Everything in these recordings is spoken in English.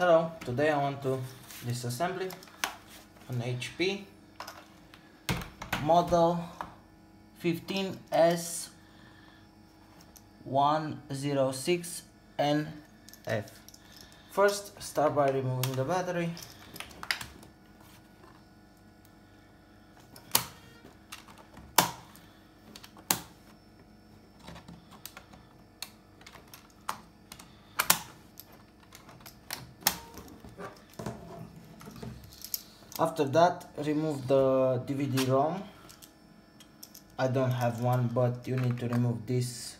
Hello, today I want to disassembly an HP model 15S106NF. First, start by removing the battery. After that, remove the DVD-ROM. I don't have one, but you need to remove this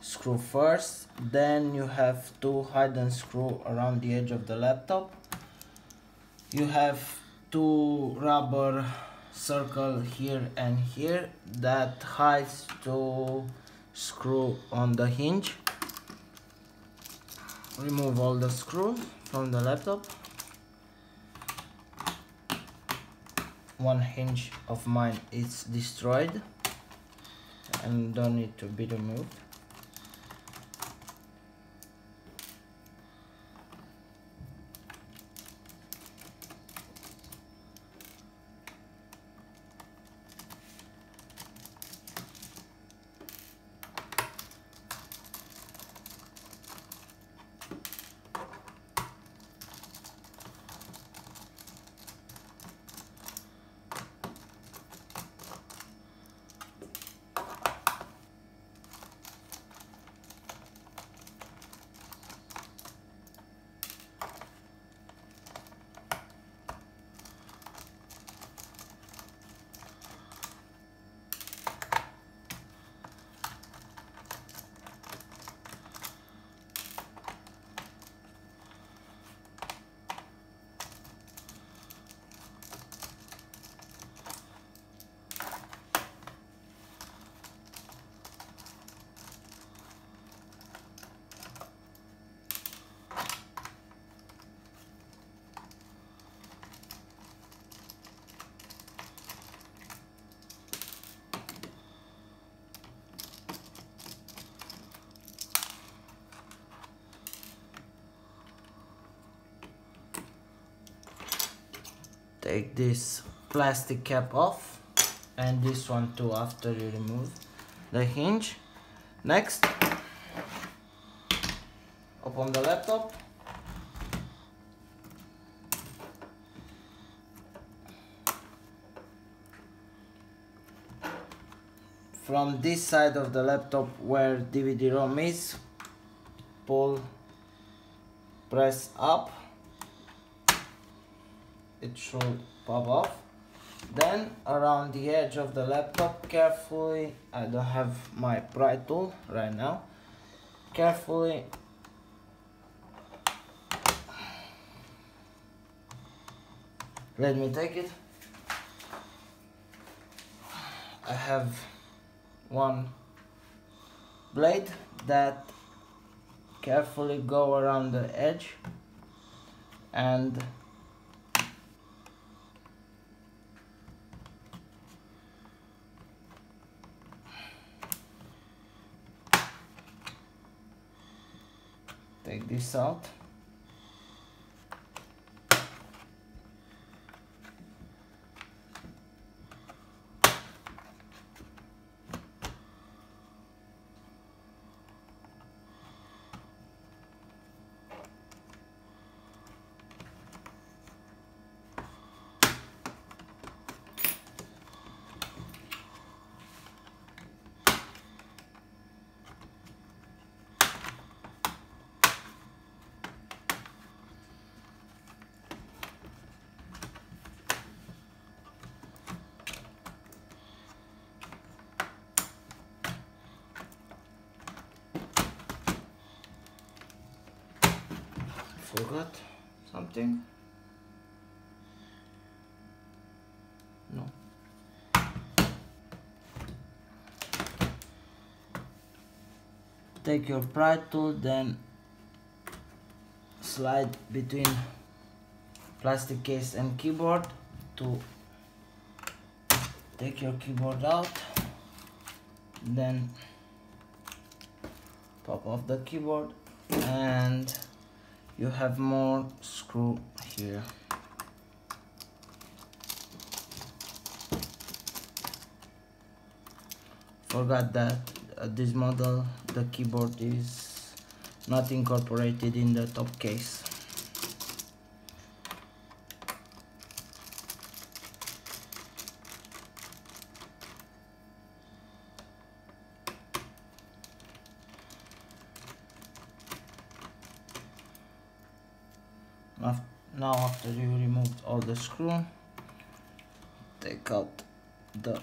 screw first. Then you have to hidden screw around the edge of the laptop. You have two rubber circle here and here that hides to screw on the hinge. Remove all the screws from the laptop. One hinge of mine is destroyed and don't need to be removed. Take this plastic cap off and this one too after you remove the hinge. Next, open the laptop. From this side of the laptop where DVD-ROM is, press up. It should pop off. Then around the edge of the laptop, carefully, I don't have my pry tool right now, carefully let me take it. I have one blade that carefully go around the edge and take this out. Forgot something? No. Take your pry tool, then slide between plastic case and keyboard to take your keyboard out, then pop off the keyboard and you have more screw here. Forgot that this model the keyboard is not incorporated in the top case. Now after you removed all the screw, take out the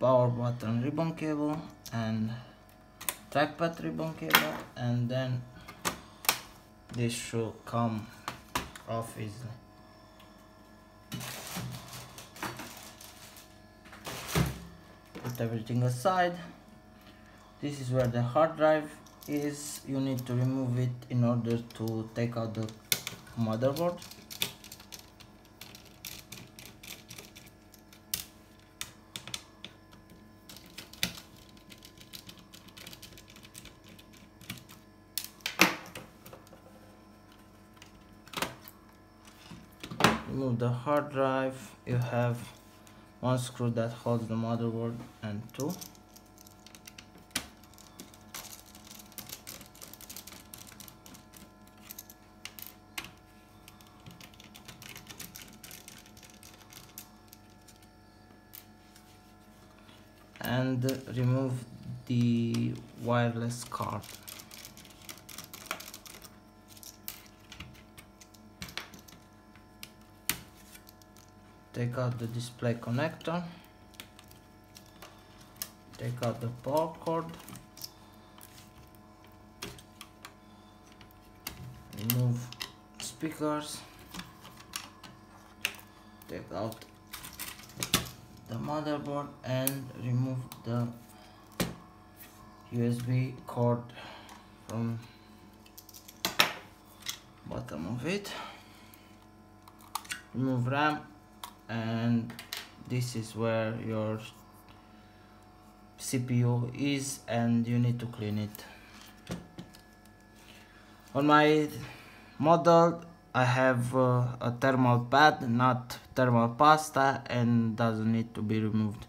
power button ribbon cable and trackpad ribbon cable, and then this should come off easily. Put everything aside. This is where the hard drive is. You need to remove it in order to take out the motherboard. Remove the hard drive. You have one screw that holds the motherboard and two. And remove the wireless card. Take out the display connector. Take out the power cord. Remove speakers. Take out the motherboard and remove the USB cord from bottom of it. Remove RAM, and this is where your CPU is, and you need to clean it. On my model I have a thermal pad, not thermal pasta, and doesn't need to be removed.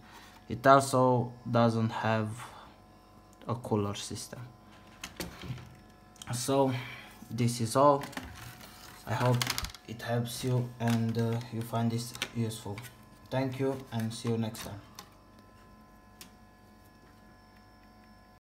It also doesn't have a cooler system. So this is all. I hope it helps you and you find this useful. Thank you and see you next time.